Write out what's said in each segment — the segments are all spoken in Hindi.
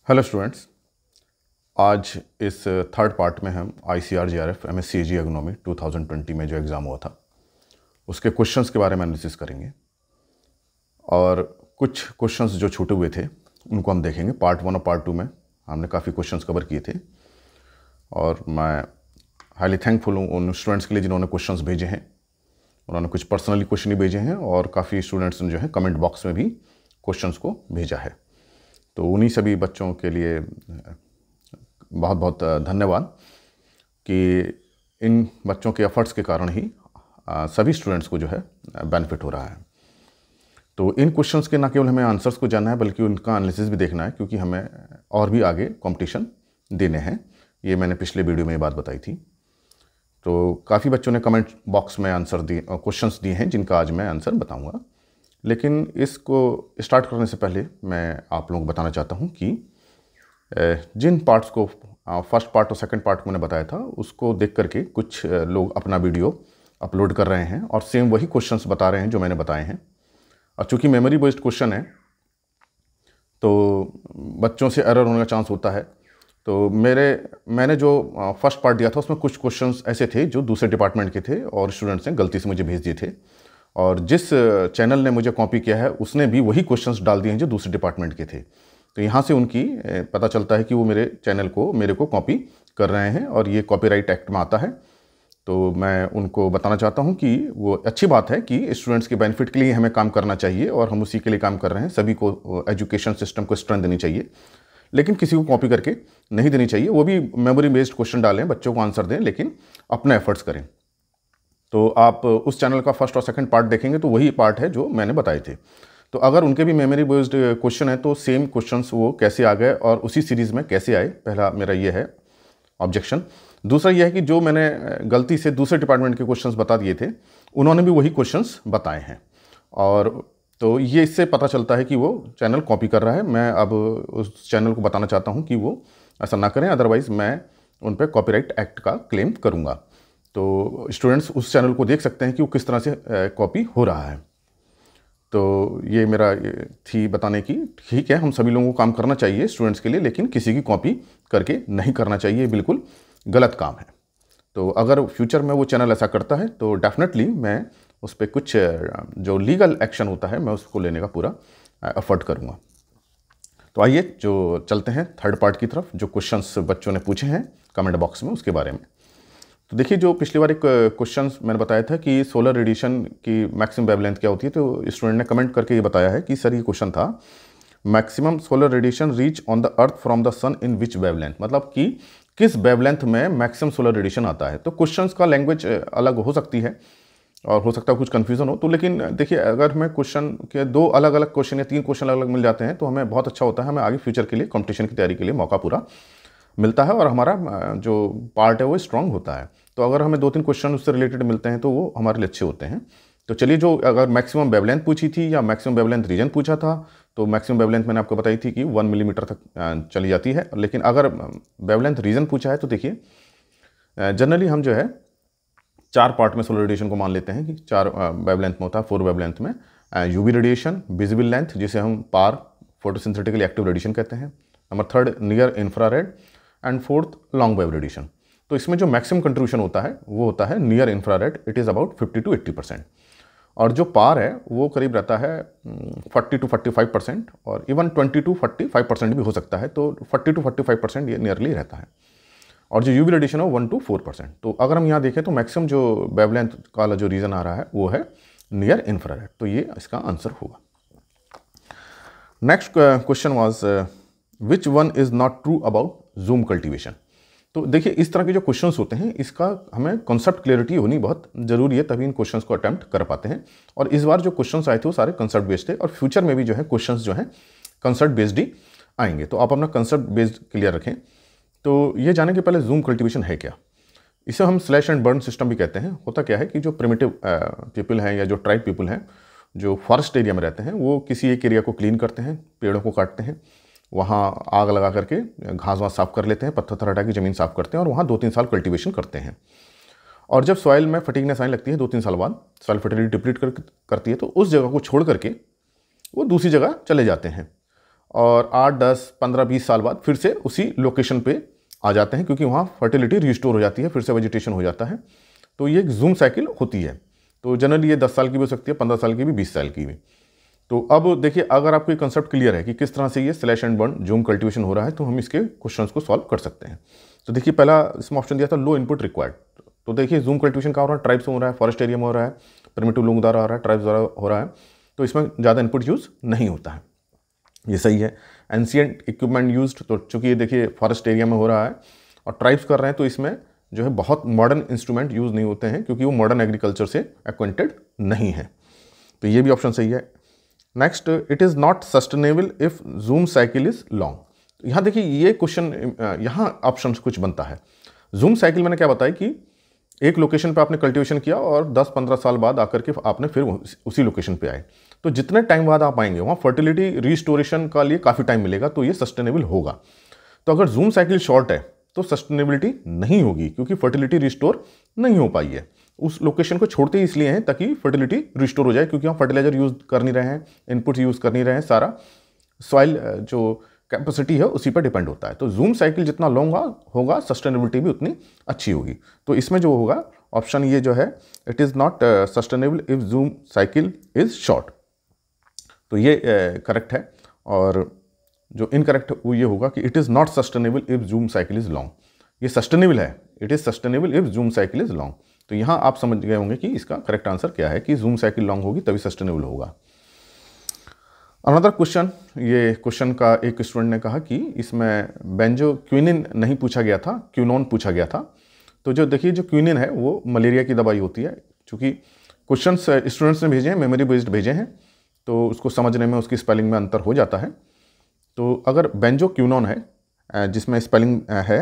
हेलो स्टूडेंट्स, आज इस थर्ड पार्ट में हम ICAR JRF MSc AG एग्नोमी 2020 में जो एग्ज़ाम हुआ था उसके क्वेश्चंस के बारे में एनालिसिस करेंगे और कुछ क्वेश्चंस जो छूटे हुए थे उनको हम देखेंगे। पार्ट 1 और पार्ट 2 में हमने काफ़ी क्वेश्चंस कवर किए थे और मैं हाईली थैंकफुल हूँ उन स्टूडेंट्स के लिए जिन्होंने क्वेश्चंस भेजे हैं। उन्होंने कुछ पर्सनली क्वेश्चन ही भेजे हैं और काफ़ी स्टूडेंट्स ने जो है कमेंट बॉक्स में भी क्वेश्चंस को भेजा है। तो उन्हीं सभी बच्चों के लिए बहुत बहुत धन्यवाद कि इन बच्चों के एफर्ट्स के कारण ही सभी स्टूडेंट्स को जो है बेनिफिट हो रहा है। तो इन क्वेश्चंस के न केवल हमें आंसर्स को जानना है बल्कि उनका एनालिसिस भी देखना है, क्योंकि हमें और भी आगे कंपटीशन देने हैं। ये मैंने पिछले वीडियो में ये बात बताई थी। तो काफ़ी बच्चों ने कमेंट बॉक्स में आंसर दिए, क्वेश्चंस दिए हैं जिनका आज मैं आंसर बताऊँगा। लेकिन इसको स्टार्ट करने से पहले मैं आप लोगों को बताना चाहता हूँ कि जिन पार्ट्स को फर्स्ट पार्ट और सेकंड पार्ट को मैंने बताया था उसको देख करके कुछ लोग अपना वीडियो अपलोड कर रहे हैं और सेम वही क्वेश्चंस बता रहे हैं जो मैंने बताए हैं। और चूँकि मेमोरी बेस्ड क्वेश्चन है तो बच्चों से एरर होने का चांस होता है। तो मैंने जो फर्स्ट पार्ट दिया था उसमें कुछ क्वेश्चंस ऐसे थे जो दूसरे डिपार्टमेंट के थे और स्टूडेंट्स ने गलती से मुझे भेज दिए थे, और जिस चैनल ने मुझे कॉपी किया है उसने भी वही क्वेश्चंस डाल दिए हैं जो दूसरे डिपार्टमेंट के थे। तो यहाँ से उनकी पता चलता है कि वो मेरे चैनल को मेरे को कॉपी कर रहे हैं और ये कॉपीराइट एक्ट में आता है। तो मैं उनको बताना चाहता हूँ कि वो अच्छी बात है कि स्टूडेंट्स के बेनिफिट के लिए हमें काम करना चाहिए और हम उसी के लिए काम कर रहे हैं। सभी को एजुकेशन सिस्टम को स्ट्रेंथ देनी चाहिए, लेकिन किसी को कॉपी करके नहीं देनी चाहिए। वो भी मेमोरी बेस्ड क्वेश्चन डालें, बच्चों को आंसर दें, लेकिन अपने एफर्ट्स करें। तो आप उस चैनल का फर्स्ट और सेकंड पार्ट देखेंगे तो वही पार्ट है जो मैंने बताए थे। तो अगर उनके भी मेमोरी बेस्ड क्वेश्चन है तो सेम क्वेश्चंस वो कैसे आ गए और उसी सीरीज़ में कैसे आए, पहला मेरा ये है ऑब्जेक्शन। दूसरा ये है कि जो मैंने गलती से दूसरे डिपार्टमेंट के क्वेश्चंस बता दिए थे उन्होंने भी वही क्वेश्चंस बताए हैं, और तो ये इससे पता चलता है कि वो चैनल कॉपी कर रहा है। मैं अब उस चैनल को बताना चाहता हूँ कि वो ऐसा ना करें, अदरवाइज़ मैं उन पर कॉपीराइट एक्ट का क्लेम करूँगा। तो स्टूडेंट्स उस चैनल को देख सकते हैं कि वो किस तरह से कॉपी हो रहा है। तो ये मेरा थी बताने की। ठीक है, हम सभी लोगों को काम करना चाहिए स्टूडेंट्स के लिए, लेकिन किसी की कॉपी करके नहीं करना चाहिए, बिल्कुल गलत काम है। तो अगर फ्यूचर में वो चैनल ऐसा करता है तो डेफिनेटली मैं उस पर कुछ जो लीगल एक्शन होता है मैं उसको लेने का पूरा एफर्ट करूँगा। तो आइए जो चलते हैं थर्ड पार्ट की तरफ, जो क्वेश्चंस बच्चों ने पूछे हैं कमेंट बॉक्स में उसके बारे में। तो देखिए, जो पिछली बार एक क्वेश्चन मैंने बताया था कि सोलर रेडिएशन की मैक्सिमम वेवलेंथ क्या होती है, तो स्टूडेंट ने कमेंट करके ये बताया है कि सर ये क्वेश्चन था maximum solar radiation reach on the earth from the sun in which wavelength, मतलब कि किस वेवलेंथ में मैक्सिमम सोलर रेडिएशन आता है। तो क्वेश्चंस का लैंग्वेज अलग हो सकती है और हो सकता है कुछ कन्फ्यूज़न हो। तो लेकिन देखिए, अगर हमें क्वेश्चन के दो अलग अलग क्वेश्चन या तीन क्वेश्चन अलग अलग मिल जाते हैं तो हमें बहुत अच्छा होता है, हमें आगे फ्यूचर के लिए कॉम्पिटिशन की तैयारी के लिए मौका पूरा मिलता है और हमारा जो पार्ट है वो स्ट्रांग होता है। तो अगर हमें दो तीन क्वेश्चन उससे रिलेटेड मिलते हैं तो वो हमारे लिए अच्छे होते हैं। तो चलिए, जो अगर मैक्सिमम वेवलेंथ पूछी थी या मैक्सिमम वेवलेंथ रीजन पूछा था, तो मैक्सिमम वेवलेंथ मैंने आपको बताई थी कि 1 मिलीमीटर तक चली जाती है। लेकिन अगर वेवलेंथ रीजन पूछा है तो देखिए, जनरली हम जो है 4 पार्ट में सोलर रेडिएशन को मान लेते हैं कि 4 वेवलेंथ में होता है। 4 वेवलेंथ में यूवी रेडिएशन, विजिबल लेंथ जिसे हम पार फोटोसिंथेटिकली एक्टिव रेडिएशन कहते हैं, number 3 near infrared, and 4th long wave radiation. तो इसमें जो मैक्सिमम कंट्रीब्यूशन होता है वो होता है near infrared, it is about 50 to 80%, और जो पार है वो करीब रहता है 40 to 45%, और इवन 20 to 45% भी हो सकता है। तो 40 to 45% ये नियरली रहता है, और जो यूवी रेडिएशन है 1 to 4%। तो अगर हम यहाँ देखें तो मैक्सिमम जो वेवलेंथ का जो रीजन आ रहा है वो है नियर इंफ्रारेड, तो ये इसका आंसर होगा। Next question was which one is not true about zoom cultivation. तो देखिए, इस तरह के जो क्वेश्चंस होते हैं इसका हमें कॉन्सेप्ट क्लियरिटी होनी बहुत ज़रूरी है, तभी इन क्वेश्चंस को अटेम्प्ट कर पाते हैं। और इस बार जो क्वेश्चंस आए थे वो सारे कंसेप्ट बेस्ड थे, और फ्यूचर में भी जो है क्वेश्चंस जो हैं कंसेप्ट बेस्ड ही आएंगे। तो आप अपना कंसेप्ट बेस्ड क्लियर रखें। तो ये जाने के पहले जूम कल्टीवेशन है क्या, इसे हम स्लैश एंड बर्न सिस्टम भी कहते हैं। होता क्या है कि जो प्रिमिटिव पीपल हैं या जो ट्राइब पीपल हैं जो फॉरेस्ट एरिया में रहते हैं, वो किसी एक एरिया को क्लीन करते हैं, पेड़ों को काटते हैं, वहाँ आग लगा करके घास वास साफ़ कर लेते हैं, पत्थर हटा के ज़मीन साफ़ करते हैं और वहाँ 2-3 साल कल्टीवेशन करते हैं। और जब सॉइल में फटीगनेस आने लगती है 2-3 साल बाद, सॉइल फर्टिलिटी डिप्लीट करती है, तो उस जगह को छोड़ करके वो दूसरी जगह चले जाते हैं और 8, 10, 15, 20 साल बाद फिर से उसी लोकेशन पे आ जाते हैं, क्योंकि वहाँ फर्टिलिटी रिस्टोर हो जाती है, फिर से वेजिटेशन हो जाता है। तो ये एक जूम साइकिल होती है। तो जनरली ये 10 साल की भी हो सकती है, 15 साल की भी, 20 साल की भी। तो अब देखिए, अगर आपको ये कंसेप्ट क्लियर है कि किस तरह से ये slash and burn zoom cultivation हो रहा है, तो हम इसके क्वेश्चंस को सॉल्व कर सकते हैं। तो देखिए, पहला इसमें ऑप्शन दिया था लो इनपुट रिक्वायर्ड। तो देखिए, जूम कल्टीवेशन का हो रहा है, ट्राइब्स में हो रहा है, फॉरेस्ट एरिया में हो रहा है, प्रिमिटिव लोगों द्वारा हो रहा है, ट्राइब्स द्वारा हो रहा है, तो इसमें ज़्यादा इनपुट यूज़ नहीं होता है, ये सही है। एंशिएंट इक्विपमेंट यूज्ड, तो चूँकि ये देखिए फॉरेस्ट एरिया में हो रहा है और ट्राइब्स कर रहे हैं, तो इसमें जो है बहुत मॉडर्न इंस्ट्रूमेंट यूज़ नहीं होते हैं, क्योंकि वो मॉडर्न एग्रीकल्चर से एक्वेंटेड नहीं है। तो ये भी ऑप्शन सही है। Next, it is not sustainable if zoom cycle is long. यहाँ देखिए, ये क्वेश्चन, यहाँ ऑप्शन कुछ बनता है। जूम साइकिल मैंने क्या बताया कि एक लोकेशन पे आपने कल्टीवेशन किया और 10-15 साल बाद आकर के आपने फिर उसी लोकेशन पे आए, तो जितने टाइम बाद आप आएंगे वहाँ फर्टिलिटी रिस्टोरेशन का लिए काफ़ी टाइम मिलेगा, तो ये सस्टेनेबल होगा। तो अगर जूम साइकिल शॉर्ट है तो सस्टेनेबिलिटी नहीं होगी, क्योंकि फर्टिलिटी रिस्टोर नहीं हो पाई है। उस लोकेशन को छोड़ते ही इसलिए हैं ताकि फर्टिलिटी रिस्टोर हो जाए, क्योंकि हम फर्टिलाइजर यूज़ कर नहीं रहे हैं, इनपुट यूज़ कर नहीं रहे हैं, सारा सॉइल जो कैपेसिटी है उसी पर डिपेंड होता है। तो जूम साइकिल जितना लॉन्ग होगा, सस्टेनेबिलिटी भी उतनी अच्छी होगी। तो इसमें जो होगा ऑप्शन ये जो है, it is not sustainable if zoom cycle is short, तो ये करेक्ट है। और जो इनकरेक्ट वो ये होगा कि it is not sustainable if zoom cycle is long. ये सस्टेनेबल है, it is sustainable if zoom cycle is long. तो यहाँ आप समझ गए होंगे कि इसका करेक्ट आंसर क्या है, कि जूम साइकिल लॉन्ग होगी तभी सस्टेनेबल होगा। अनदर क्वेश्चन, ये क्वेश्चन का एक स्टूडेंट ने कहा कि इसमें बेंजो क्विनिन नहीं पूछा गया था, क्यूनोन पूछा गया था। तो जो देखिए, जो क्विनिन है वो मलेरिया की दवाई होती है। चूँकि क्वेश्चंस स्टूडेंट्स ने भेजे हैं, मेमोरी बेस्ड भेजे हैं, तो उसको समझने में, उसकी स्पेलिंग में अंतर हो जाता है। तो अगर बेंजो क्यूनोन है, जिसमें स्पेलिंग है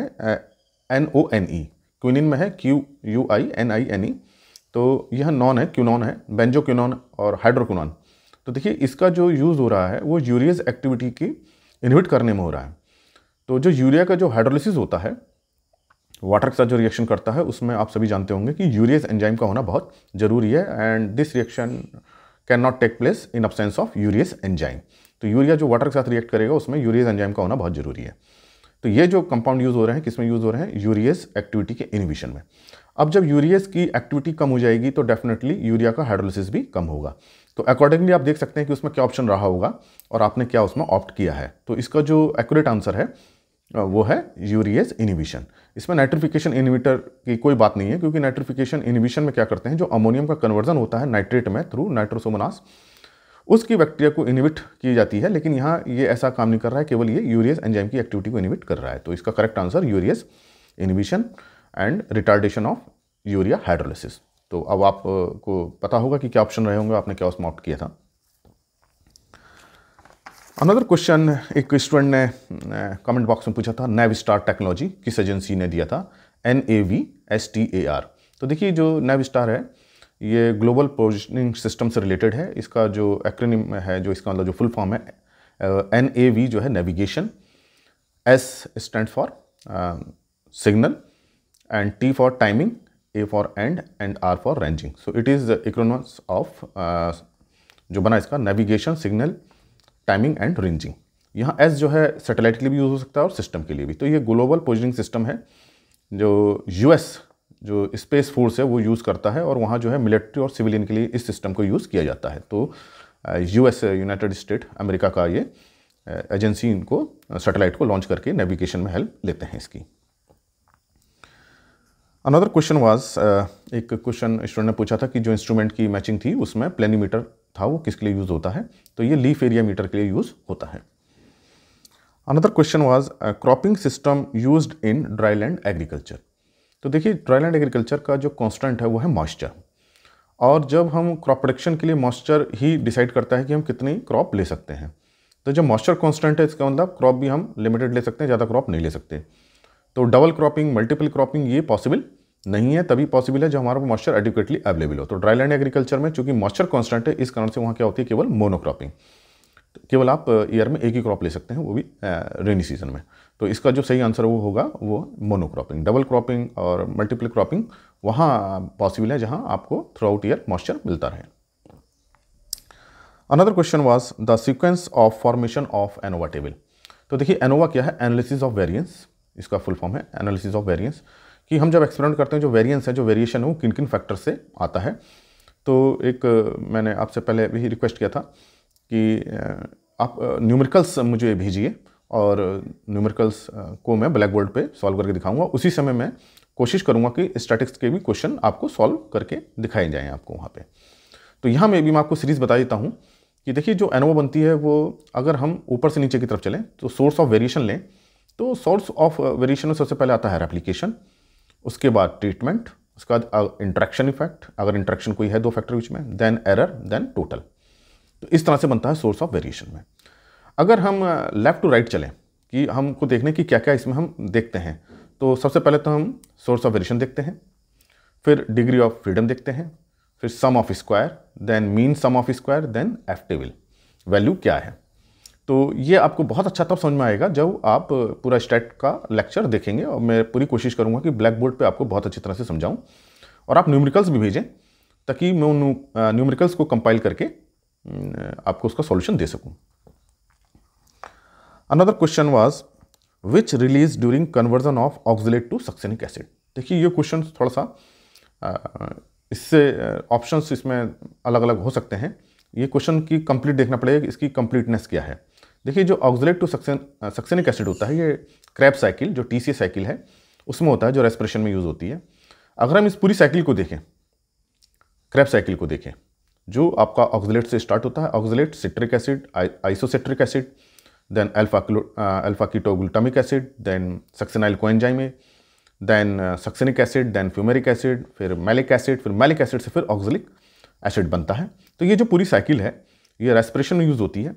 NONE, क्विनिन में है QUININE, तो यह नॉन है, क्यूनोन है, बेंजो क्यूनोन और हाइड्रोक्विनोन। तो देखिए, इसका जो यूज़ हो रहा है वो यूरियस एक्टिविटी की इनहिबिट करने में हो रहा है। तो जो यूरिया का जो हाइड्रोलिसिस होता है, वाटर के साथ जो रिएक्शन करता है, उसमें आप सभी जानते होंगे कि यूरियस एंजाइम का होना बहुत ज़रूरी है, and this reaction can not take place in absence of urease enzyme. तो यूरिया जो वाटर के साथ रिएक्ट करेगा, उसमें यूरियस एंजाइम का होना बहुत ज़रूरी है। तो ये जो कंपाउंड यूज़ हो रहे हैं, किसमें यूज़ हो रहे हैं? यूरियस एक्टिविटी के इनहिबिशन में। अब जब यूरियस की एक्टिविटी कम हो जाएगी तो डेफिनेटली यूरिया का हाइड्रोलिसिस भी कम होगा। तो अकॉर्डिंगली आप देख सकते हैं कि उसमें क्या ऑप्शन रहा होगा और आपने क्या उसमें ऑप्ट किया है। तो इसका जो एक्यूरेट आंसर है वो है यूरियस इनहिबिशन। इसमें नाइट्रिफिकेशन इनहिबिटर की कोई बात नहीं है, क्योंकि नाइट्रिफिकेशन इनहिबिशन में क्या करते हैं, जो अमोनियम का कन्वर्जन होता है नाइट्रेट में थ्रू नाइट्रोसोमोनास, उसकी बैक्टीरिया को इनहिबिट की जाती है। लेकिन यहाँ ये ऐसा काम नहीं कर रहा है, केवल ये यूरियस एंजाइम की एक्टिविटी को इनहिबिट कर रहा है। तो इसका correct answer urease inhibition and retardation of urea hydrolysis. तो अब आपको पता होगा कि क्या ऑप्शन रहे होंगे, आपने क्या उसमें ऑप्ट किया था। अनदर क्वेश्चन, एक स्टूडेंट ने कमेंट बॉक्स में पूछा था, नेविस्टार टेक्नोलॉजी किस एजेंसी ने दिया था? NAVSTAR। तो देखिए, जो नेविस्टार है ये ग्लोबल पोजिशनिंग सिस्टम से रिलेटेड है। इसका जो एक्रोनिम है, जो इसका मतलब जो फुल फॉर्म है, NAV जो है navigation, S stand for signal, and T for timing, A for and R for ranging. So it is acronyms of जो बना इसका navigation, signal, timing and ranging. यहाँ S जो है सैटेलाइट के लिए भी यूज़ हो सकता है और सिस्टम के लिए भी। तो ये ग्लोबल पोजिशनिंग सिस्टम है जो US जो स्पेस फोर्स है वो यूज़ करता है, और वहाँ जो है मिलिट्री और सिविलियन के लिए इस सिस्टम को यूज़ किया जाता है। तो US यूनाइटेड स्टेट अमेरिका का ये एजेंसी इनको सैटेलाइट को लॉन्च करके नेविगेशन में हेल्प लेते हैं इसकी। अनदर क्वेश्चन वाज, एक क्वेश्चन स्टूडेंट ने पूछा था कि जो इंस्ट्रूमेंट की मैचिंग थी उसमें प्लेनीमीटर था, वो किसके लिए यूज़ होता है? तो ये लीफ एरिया मीटर के लिए यूज़ होता है। Another question was, cropping system used in dryland agriculture. तो देखिए, ड्राईलैंड एग्रीकल्चर का जो कांस्टेंट है वो है मॉइस्चर, और जब हम क्रॉप प्रोडक्शन के लिए मॉइस्चर ही डिसाइड करता है कि हम कितनी क्रॉप ले सकते हैं। तो जब मॉइस्चर कांस्टेंट है, इसका मतलब क्रॉप भी हम लिमिटेड ले सकते हैं, ज़्यादा क्रॉप नहीं ले सकते। तो डबल क्रॉपिंग, मल्टीपल क्रॉपिंग ये पॉसिबल नहीं है, तभी पॉसिबल है जब हमारे पास मॉइस्चर एडिक्वेटली अवेलेबल हो। तो ड्राईलैंड एग्रीकल्चर में चूंकि मॉइस्चर कांस्टेंट है, इस कारण से वहाँ क्या होती है, केवल मोनोक्रॉपिंग, केवल आप ईयर में एक ही क्रॉप ले सकते हैं, वो भी रेनी सीजन में। तो इसका जो सही आंसर वो होगा वो मोनोक्रॉपिंग। डबल क्रॉपिंग और मल्टीपल क्रॉपिंग वहाँ पॉसिबल है जहाँ आपको थ्रू आउट ईयर मॉइस्चर मिलता रहे। Another question was the sequence of formation of ANOVA table. तो देखिए एनोवा क्या है, एनालिसिस ऑफ वेरिएंस, इसका फुल फॉर्म है एनालिसिस ऑफ वेरिएंस, कि हम जब एक्सपेरिमेंट करते हैं जो वेरिएंस है, जो वेरिएशन है वो किन किन फैक्टर से आता है। तो एक मैंने आपसे पहले भी रिक्वेस्ट किया था कि आप न्यूमेरिकल्स मुझे भेजिए और न्यूमेरिकल्स को मैं ब्लैक बोर्ड पे सॉल्व करके दिखाऊंगा। उसी समय मैं कोशिश करूंगा कि स्टैटिस्टिक्स के भी क्वेश्चन आपको सॉल्व करके दिखाए जाएँ आपको वहाँ पे। तो यहाँ में भी मैं आपको सीरीज़ बता देता हूँ कि देखिए जो एनोवा बनती है वो अगर हम ऊपर से नीचे की तरफ चलें तो सोर्स ऑफ वेरिएशन लें, तो सोर्स ऑफ वेरिएशन में सबसे पहले आता है रेप्लिकेशन, उसके बाद ट्रीटमेंट, उसके बाद इंट्रैक्शन इफेक्ट, अगर इंट्रैक्शन कोई है दो फैक्टर बीच में, देन एरर, देन टोटल। तो इस तरह से बनता है सोर्स ऑफ वेरिएशन में। अगर हम लेफ्ट टू राइट चलें कि हमको देखने की क्या क्या इसमें हम देखते हैं, तो सबसे पहले तो हम सोर्स ऑफ वेरिएशन देखते हैं, फिर डिग्री ऑफ फ्रीडम देखते हैं, फिर sum of square, then mean sum of square, then F table, value क्या है। तो ये आपको बहुत अच्छा तब समझ में आएगा जब आप पूरा स्टैट का लेक्चर देखेंगे, और मैं पूरी कोशिश करूंगा कि ब्लैक बोर्ड पे आपको बहुत अच्छी तरह से समझाऊं, और आप न्यूमेरिकल्स भी भेजें ताकि मैं उन न्यूमेरिकल्स को कंपाइल करके आपको उसका सॉल्यूशन दे सकूं। Another question was which release during conversion of oxalate to succinic acid. देखिए ये क्वेश्चन थोड़ा सा इससे ऑप्शंस इसमें अलग अलग हो सकते हैं। ये क्वेश्चन की कंप्लीट देखना पड़ेगा कि इसकी कंप्लीटनेस क्या है। देखिए जो ऑक्सलेट टू सक्सेनिक एसिड होता है, ये क्रेब्स साइकिल जो टीसीए साइकिल है उसमें होता है, जो रेस्पिरेशन में यूज़ होती है। अगर हम इस पूरी साइकिल को देखें, क्रेब्स साइकिल को देखें, जो आपका ऑक्सलेट से स्टार्ट होता है, oxalate, citric acid, isocitric acid, then alpha ketoglutamic acid, then succinyl coenzyme, then succinic acid, then fumaric acid, फिर मैलिक एसिड, फिर मैलिक एसिड से फिर ऑक्सलिक एसिड बनता है। तो ये जो पूरी साइकिल है ये रेस्पिरेशन में यूज़ होती है,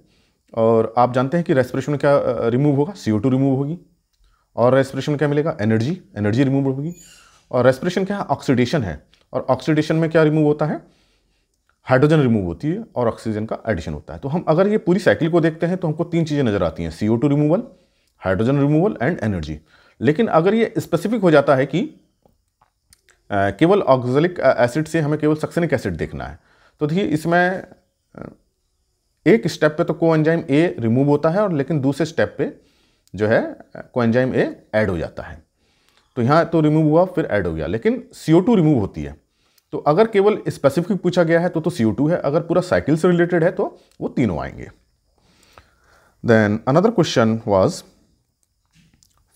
और आप जानते हैं कि रेस्पिरेशन में क्या रिमूव होगा, CO2 रिमूव होगी, और रेस्पिरेशन में क्या मिलेगा, एनर्जी रिमूव होगी। और रेस्पिरेशन क्या है, ऑक्सीडेशन है, और ऑक्सीडेशन में क्या रिमूव होता है, हाइड्रोजन रिमूव होती है और ऑक्सीजन का एडिशन होता है। तो हम अगर ये पूरी साइकिल को देखते हैं तो हमको तीन चीज़ें नजर आती हैं, CO2 removal, hydrogen removal and energy. लेकिन अगर ये स्पेसिफिक हो जाता है कि केवल ऑक्सैलिक एसिड से हमें केवल सक्सेनिक एसिड देखना है, तो देखिए इसमें एक स्टेप पे तो कोएंजाइम ए रिमूव होता है, और लेकिन दूसरे स्टेप पे जो है कोएंजाइम ए ऐड हो जाता है। तो यहाँ तो रिमूव हुआ फिर ऐड हो गया, लेकिन CO2 रिमूव होती है। तो अगर केवल स्पेसिफिक पूछा गया है तो CO2 है, अगर पूरा साइकिल से रिलेटेड है तो वो तीनों आएंगे। Then another question was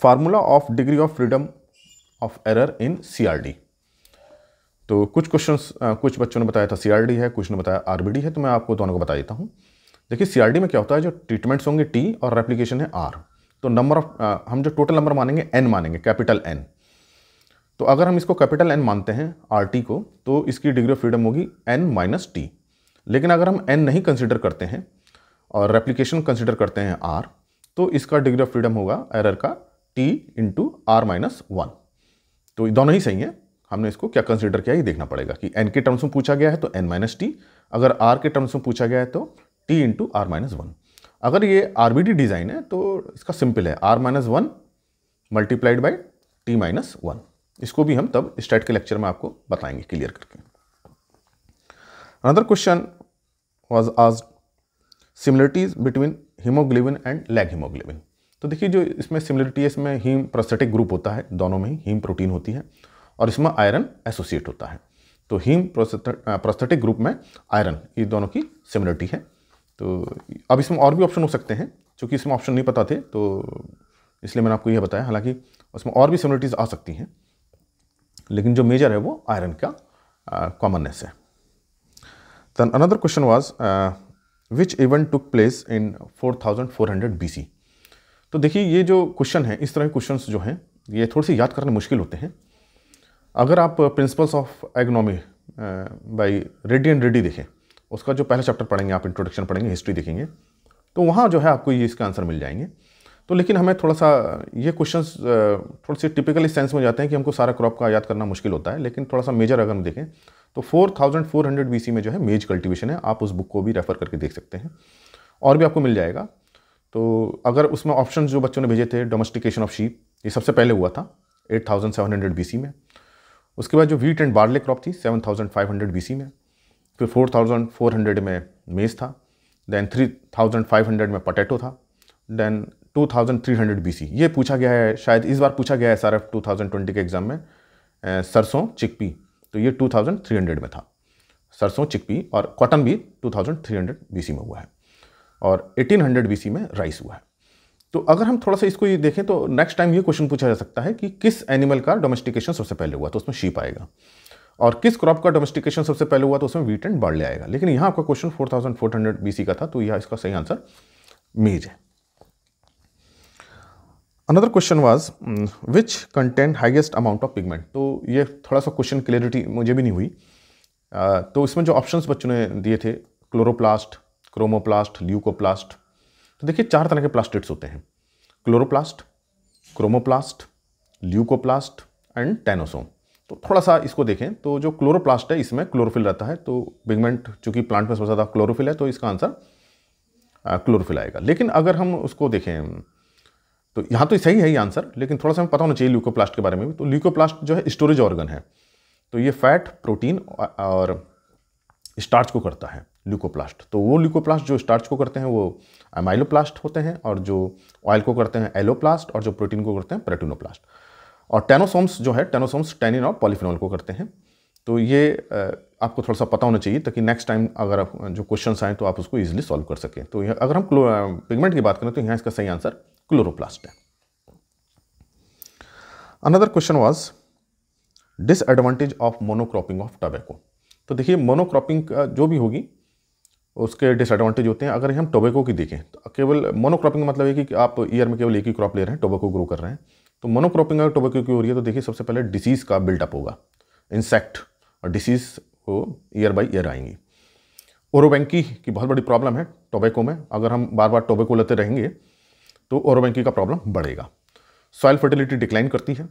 formula of degree of freedom of error in CRD। तो कुछ क्वेश्चंस कुछ बच्चों ने बताया था CRD है, कुछ ने बताया RBD है, तो मैं आपको दोनों को बता देता हूँ। देखिए CRD में क्या होता है, जो ट्रीटमेंट्स होंगे T और रेप्लिकेशन है R। तो नंबर ऑफ हम जो टोटल नंबर मानेंगे N मानेंगे, कैपिटल N। तो अगर हम इसको कैपिटल N मानते हैं RT को, तो इसकी डिग्री ऑफ फ्रीडम होगी N-T। लेकिन अगर हम N नहीं कंसिडर करते हैं और रेप्लिकेशन कंसिडर करते हैं R, तो इसका डिग्री ऑफ फ्रीडम होगा एरर का T×R-1। तो दोनों ही सही है, हमने इसको क्या कंसिडर किया ये देखना पड़ेगा कि N के टर्म्स में पूछा गया है तो N-T, अगर R के टर्म्स में पूछा गया है तो T×R-1। अगर ये RBD डिज़ाइन है तो इसका सिंपल है R-1 मल्टीप्लाइड बाई T-1। इसको भी हम तब स्टैट के लेक्चर में आपको बताएंगे क्लियर करके। Another question was asked similarities between haemoglobin and lag haemoglobin. तो देखिए जो इसमें सिमिलरिटी है, इसमें हीम प्रोस्थेटिक ग्रुप होता है, दोनों में ही हीम प्रोटीन होती है, और इसमें आयरन एसोसिएट होता है। तो हीम प्रोस्थेटिक ग्रुप में आयरन, ये दोनों की सिमिलरिटी है। तो अब इसमें और भी ऑप्शन हो सकते हैं, क्योंकि इसमें ऑप्शन नहीं पता थे तो इसलिए मैंने आपको यह बताया। हालांकि उसमें और भी सिमिलरिटीज आ सकती हैं, लेकिन जो मेजर है वो आयरन का कॉमननेस है। Then another question was which event took place in 4400 BC। तो देखिए ये जो क्वेश्चन है, इस तरह के क्वेश्चंस जो हैं ये थोड़े से याद करने मुश्किल होते हैं। अगर आप principles of agronomy by Reddy and Reddy देखें, उसका जो पहला चैप्टर पढ़ेंगे आप, इंट्रोडक्शन पढ़ेंगे, हिस्ट्री देखेंगे, तो वहाँ जो है आपको ये इसका आंसर मिल जाएंगे। तो लेकिन हमें थोड़ा सा ये क्वेश्चंस थोड़े से टिपिकल इस सेंस में जाते हैं कि हमको सारा क्रॉप का याद करना मुश्किल होता है, लेकिन थोड़ा सा मेजर अगर हम देखें तो 4400 BC में जो है मेज कल्टीवेशन है, आप उस बुक को भी रेफर करके देख सकते हैं, और भी आपको मिल जाएगा। तो अगर उसमें ऑप्शन जो बच्चों ने भेजे थे, डोमेस्टिकेशन ऑफ शीप, ये सबसे पहले हुआ था 8700 BC में। उसके बाद जो व्हीट एंड बार्ले क्रॉप थी 7500 BC में। फिर 4400 में मेज था, देन 3500 में पोटैटो था, देन 2300 BC ये पूछा गया है, शायद इस बार पूछा गया है SRF 2020 के एग्जाम में, सरसों चिकपी, तो ये 2300 में था सरसों चिकपी, और कॉटन भी 2300 BC में हुआ है, और 1800 BC में राइस हुआ है। तो अगर हम थोड़ा सा इसको ये देखें तो नेक्स्ट टाइम ये क्वेश्चन पूछा जा सकता है कि किस एनिमल का डोमेस्टिकेशन सबसे पहले हुआ, तो उसमें शीप आएगा, और किस क्रॉप का डोमेस्टिकेशन सबसे पहले हुआ, तो उसमें व्हीट एंड बार्ले आएगा। लेकिन यहाँ आपका क्वेश्चन 4400 BC का था, तो यह इसका सही आंसर मेज है। Another question was which content highest amount of pigment. तो ये थोड़ा सा क्वेश्चन क्लियरिटी मुझे भी नहीं हुई, तो इसमें जो ऑप्शंस बच्चों ने दिए थे, क्लोरोप्लास्ट, क्रोमोप्लास्ट, ल्यूकोप्लास्ट। तो देखिए 4 तरह के प्लास्टिड्स होते हैं, क्लोरोप्लास्ट, क्रोमोप्लास्ट, ल्यूकोप्लास्ट एंड टेनोसोम। तो थोड़ा सा इसको देखें तो जो क्लोरोप्लास्ट है इसमें क्लोरोफिल रहता है, तो पिगमेंट चूंकि प्लांट में सबसे ज़्यादा क्लोरोफिल है तो इसका आंसर क्लोरोफिल आएगा। लेकिन अगर हम उसको देखें तो यहाँ तो सही है ये आंसर, लेकिन थोड़ा सा हमें पता होना चाहिए ल्यूकोप्लास्ट के बारे में भी। तो ल्यूकोप्लास्ट जो है स्टोरेज ऑर्गन है, तो ये फैट, प्रोटीन और स्टार्च को करता है ल्यूकोप्लास्ट। तो वो ल्यूकोप्लास्ट जो स्टार्च को करते हैं वो अमाइलोप्लास्ट होते हैं, और जो ऑयल को करते हैं एलोप्लास्ट, और जो प्रोटीन को करते हैं प्रोटीनोप्लास्ट। और टेनोसोम्स जो है, टेनोसोम्स टैनिन और पॉलीफिनॉल को करते हैं। तो ये आपको थोड़ा सा पता होना चाहिए ताकि नेक्स्ट टाइम अगर जो क्वेश्चंस आए तो आप उसको इजीली सॉल्व कर सकें। तो अगर हम पिगमेंट की बात करें तो यहाँ इसका सही आंसर क्लोरोप्लास्ट है। Another question was disadvantage of monocropping of tobacco. तो देखिए मोनोक्रॉपिंग जो भी होगी उसके डिसएडवांटेज होते हैं। अगर हम टोबैको की देखें तो केवल मोनोक्रॉपिंग मतलब है कि आप ईयर में केवल एक ही क्रॉप ले रहे हैं, टोबैको ग्रो कर रहे हैं। तो मोनोक्रॉपिंग अगर टोबैको की हो रही है तो देखिए सबसे पहले डिसीज़ का बिल्डअप होगा, इंसेक्ट और डिसीज़ को ईयर बाई ईयर आएंगी। ओरोबैंकी की बहुत बड़ी प्रॉब्लम है टोबैको में, अगर हम बार बार टोबैको लेते रहेंगे तो ओरोबैंकी का प्रॉब्लम बढ़ेगा। सॉइल फर्टिलिटी डिक्लाइन करती है,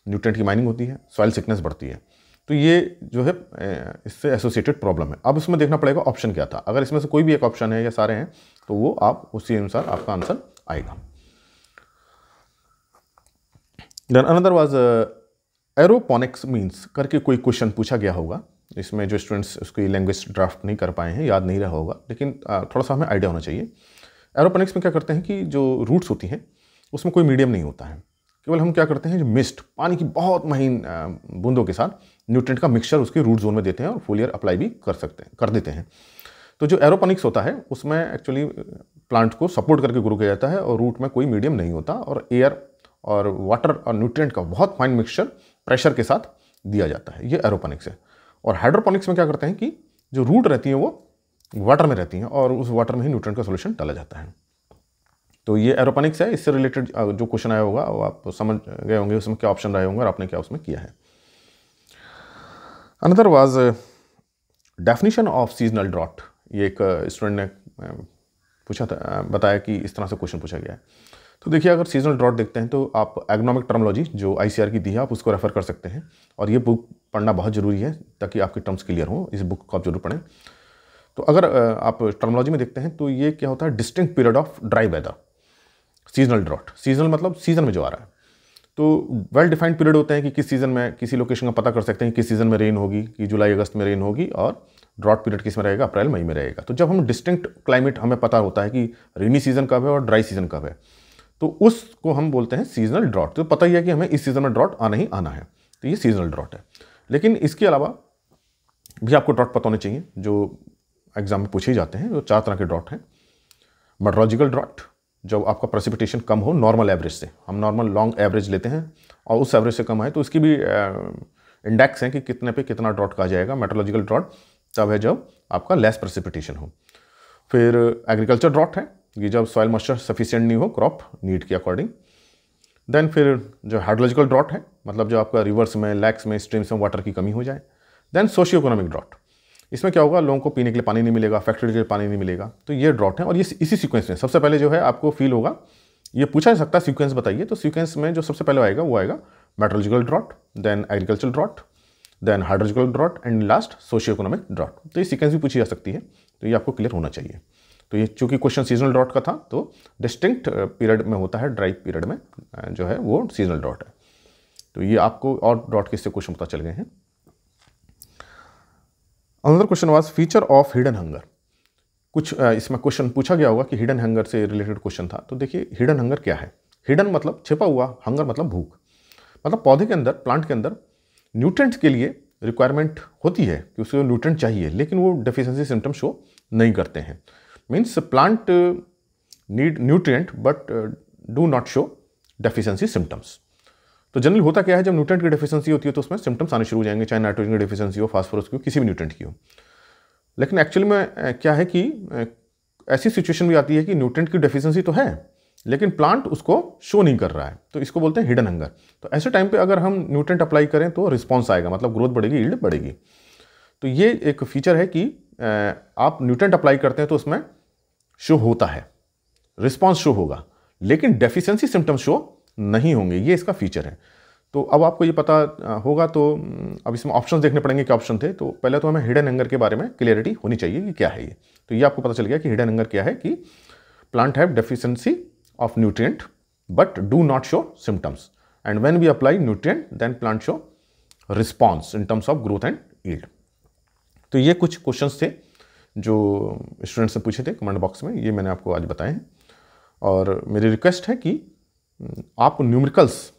न्यूट्रिएंट की माइनिंग होती है, सॉइल सिकनेस बढ़ती है। तो ये जो है इससे एसोसिएटेड प्रॉब्लम है। अब इसमें देखना पड़ेगा ऑप्शन क्या था, अगर इसमें से कोई भी एक ऑप्शन है या सारे हैं तो वो आप उसी अनुसार आपका आंसर आएगा। Then another was aeroponics means करके कोई क्वेश्चन पूछा गया होगा, इसमें जो स्टूडेंट्स उसकी लैंग्वेज ड्राफ्ट नहीं कर पाए हैं, याद नहीं रहा होगा, लेकिन थोड़ा सा हमें आइडिया होना चाहिए। एरोपोनिक्स में क्या करते हैं कि जो रूट्स होती हैं उसमें कोई मीडियम नहीं होता है, केवल हम क्या करते हैं जो मिस्ट पानी की बहुत महीन बूंदों के साथ न्यूट्रिएंट का मिक्सचर उसके रूट जोन में देते हैं और फोलियर अप्लाई भी कर देते हैं। तो जो एरोपोनिक्स होता है उसमें एक्चुअली प्लांट को सपोर्ट करके ग्रो किया जाता है और रूट में कोई मीडियम नहीं होता, और एयर और वाटर और न्यूट्रिएंट का बहुत फाइन मिक्सचर प्रेशर के साथ दिया जाता है, ये एरोपोनिक्स है। और हाइड्रोपोनिक्स में क्या करते हैं कि जो रूट रहती हैं वो वाटर में रहती हैं और उस वाटर में ही न्यूट्रिएंट का सोल्यूशन डाला जाता है। तो ये एरोपोनिक्स है। इससे रिलेटेड जो क्वेश्चन आया होगा वो आप समझ गए होंगे उसमें क्या ऑप्शन रहे होंगे और आपने क्या उसमें किया है। Another was definition of seasonal drought. ये एक स्टूडेंट ने पूछा था, बताया कि इस तरह से क्वेश्चन पूछा गया है। तो देखिए अगर सीजनल ड्रॉट देखते हैं तो आप एग्नोमिक टर्मोलॉजी जो ICR की दी है आप उसको रेफर कर सकते हैं, और ये बुक पढ़ना बहुत ज़रूरी है ताकि आपकी टर्म्स क्लियर हो। इस बुक को आप जरूर पढ़ें। तो अगर आप टर्मोलॉजी में देखते हैं तो ये क्या होता है, distinct period of dry weather, seasonal drought. Seasonal मतलब सीजन में जो आ रहा है, तो वेल डिफाइंड पीरियड होते हैं कि किस सीजन में किसी लोकेशन का पता कर सकते हैं किस सीजन में रेन होगी, कि जुलाई अगस्त में रेन होगी, और ड्रॉट पीरियड किस में रहेगा, अप्रैल मई में रहेगा। तो जब हम डिस्टिंक्ट क्लाइमेट हमें पता होता है कि रेनी सीजन कब है और ड्राई सीजन कब है, तो उसको हम बोलते हैं सीजनल ड्रॉट। तो पता ही है कि हमें इस सीजन में ड्रॉट आना ही आना है, तो ये सीजनल ड्रॉट है। लेकिन इसके अलावा भी आपको ड्रॉट पता होने चाहिए जो एग्जाम में पूछे जाते हैं। जो 4 तरह के ड्रॉट हैं। मेट्रोलॉजिकल ड्रॉट, जब आपका प्रेसिपिटेशन कम हो नॉर्मल एवरेज से, हम नॉर्मल लॉन्ग एवरेज लेते हैं और उस एवरेज से कम है तो इसकी भी इंडेक्स है कि कितने पे कितना ड्रॉट कहा जाएगा। मेट्रोलॉजिकल ड्रॉट तब है जब आपका लेस प्रेसिपिटेशन हो। फिर एग्रीकल्चर ड्रॉट है, ये जब सॉइल मॉइस्चर सफिशिएंट नहीं हो क्रॉप नीड के अकॉर्डिंग। देन फिर जो हाइड्रोलॉजिकल ड्रॉट है, मतलब जो आपका रिवर्स में, लैक्स में, स्ट्रीम्स में वाटर की कमी हो जाए। देन सोशियो इकोनॉमिक ड्रॉट, इसमें क्या होगा, लोगों को पीने के लिए पानी नहीं मिलेगा, फैक्ट्री के लिए पानी नहीं मिलेगा। तो ये ड्रॉट है और ये इसी सीक्वेंस में सबसे पहले जो है आपको फील होगा, ये पूछा जा सकता है सीक्वेंस बताइए, तो सीक्वेंस में जो सबसे पहले आएगा वो आएगा meteorological drought, then agriculture drought, then hydrological drought and last socio economic drought. तो ये सीक्वेंस भी पूछी जा सकती है, तो ये आपको क्लियर होना चाहिए। तो ये चूंकि क्वेश्चन सीजनल ड्रॉट का था तो डिस्टिंक्ट पीरियड में होता है, ड्राई पीरियड में जो है वो सीजनल ड्रॉट है। तो ये आपको और ड्रॉट किससे क्वेश्चन पता चल गए हैं। Another question was feature of hidden hunger. कुछ इसमें क्वेश्चन पूछा गया होगा कि हिडन हंगर से रिलेटेड क्वेश्चन था। तो देखिए हिडन हंगर क्या है। हिडन मतलब छिपा हुआ, हंगर मतलब भूख। मतलब पौधे के अंदर, प्लांट के अंदर न्यूट्रिएंट्स के लिए रिक्वायरमेंट होती है कि उसको न्यूट्रिएंट चाहिए, लेकिन वो डेफिशिएंसी सिम्टम शो नहीं करते हैं। Means plant need nutrient but do not show deficiency symptoms. तो जनरली होता क्या है, जब न्यूट्रिएंट की डेफिशिएंसी होती है तो उसमें सिम्टम्स आने शुरू हो जाएंगे, चाहे नाइट्रोजन की डेफिशिएंसी हो, फास्फोरस की हो, किसी भी न्यूट्रिएंट की हो। लेकिन एक्चुअली में क्या है कि ऐसी सिचुएशन भी आती है कि न्यूट्रिएंट की डेफिशिएंसी तो है लेकिन प्लांट उसको शो नहीं कर रहा है, तो इसको बोलते हैं हिडन हंगर। तो ऐसे टाइम पे अगर हम न्यूट्रिएंट अप्लाई करें तो रिस्पॉन्स आएगा, मतलब ग्रोथ बढ़ेगी, यील्ड बढ़ेगी। तो ये एक फीचर है कि आप न्यूट्रिएंट अप्लाई करते हैं तो उसमें शो होता है, रिस्पॉन्स शो होगा, लेकिन डेफिशिएंसी सिम्टम्स शो नहीं होंगे। ये इसका फीचर है। तो अब आपको ये पता होगा। तो अब इसमें ऑप्शंस देखने पड़ेंगे, क्या ऑप्शन थे। तो पहले तो हमें हिडन हंगर के बारे में क्लियरिटी होनी चाहिए कि क्या है ये। तो ये आपको पता चल गया कि हिडन हंगर क्या है, कि plant have deficiency of nutrient but do not show symptoms, and when we apply nutrient then plant show response in terms of growth and yield. तो ये कुछ क्वेश्चंस थे जो स्टूडेंट्स ने पूछे थे कमेंट बॉक्स में, ये मैंने आपको आज बताए हैं। और मेरी रिक्वेस्ट है कि आप न्यूमेरिकल्स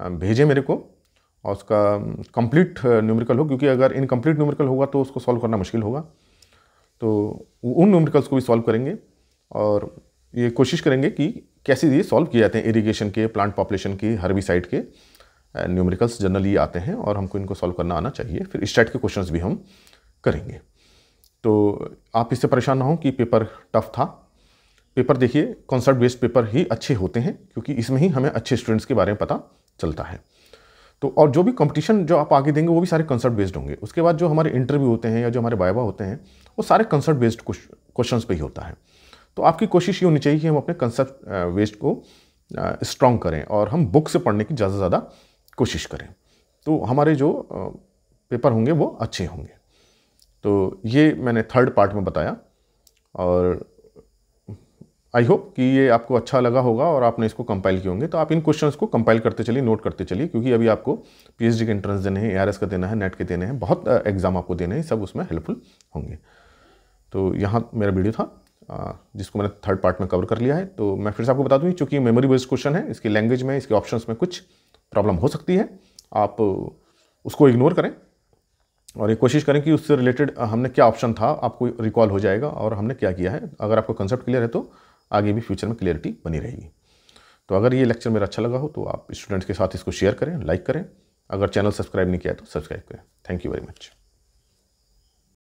भेजें मेरे को, और उसका कंप्लीट न्यूमेरिकल हो, क्योंकि अगर इनकम्प्लीट न्यूमेरिकल होगा तो उसको सॉल्व करना मुश्किल होगा। तो उन न्यूमेरिकल्स को भी सॉल्व करेंगे और ये कोशिश करेंगे कि कैसे ये सॉल्व किए जाते हैं। इरिगेशन के, प्लांट पॉपुलेशन के, हर्बिसाइड के न्यूमेरिकल्स जनरली आते हैं और हमको इनको सॉल्व करना आना चाहिए। फिर स्टैट के क्वेश्चंस भी हम करेंगे। तो आप इससे परेशान ना हो कि पेपर टफ था। पेपर देखिए, कॉन्सेप्ट बेस्ड पेपर ही अच्छे होते हैं, क्योंकि इसमें ही हमें अच्छे स्टूडेंट्स के बारे में पता चलता है। तो और जो भी कंपटीशन जो आप आगे देंगे वो भी सारे कंसेप्ट बेस्ड होंगे। उसके बाद जो हमारे इंटरव्यू होते हैं या जो हमारे वाइवा होते हैं वो सारे कंसेप्ट बेस्ड क्वेश्चंस पे ही होता है। तो आपकी कोशिश ये होनी चाहिए कि हम अपने कंसेप्ट बेस्ड को स्ट्रॉन्ग करें और हम बुक से पढ़ने की ज़्यादा से ज़्यादा कोशिश करें, तो हमारे जो पेपर होंगे वो अच्छे होंगे। तो ये मैंने थर्ड पार्ट में बताया और आई होप कि ये आपको अच्छा लगा होगा और आपने इसको कंपाइल किए होंगे। तो आप इन क्वेश्चंस को कंपाइल करते चलिए, नोट करते चलिए, क्योंकि अभी आपको पीएचडी के एंट्रेंस देने हैं, ARS का देना है, नेट के देने हैं, बहुत एग्जाम आपको देने हैं, सब उसमें हेल्पफुल होंगे। तो यहाँ मेरा वीडियो था जिसको मैंने थर्ड पार्ट में कवर कर लिया है। तो मैं फिर से आपको बता दूँ, चूँकि मेमोरी बेस्ड क्वेश्चन है, इसकी लैंग्वेज में, इसके ऑप्शंस में कुछ प्रॉब्लम हो सकती है, आप उसको इग्नोर करें और ये कोशिश करें कि उससे रिलेटेड हमने क्या ऑप्शन था आपको रिकॉल हो जाएगा और हमने क्या किया है। अगर आपको कंसेप्ट क्लियर है तो आगे भी फ्यूचर में क्लियरिटी बनी रहेगी। तो अगर ये लेक्चर मेरा अच्छा लगा हो तो आप स्टूडेंट्स के साथ इसको शेयर करें, लाइक करें। अगर चैनल सब्सक्राइब नहीं किया है तो सब्सक्राइब करें। Thank you very much.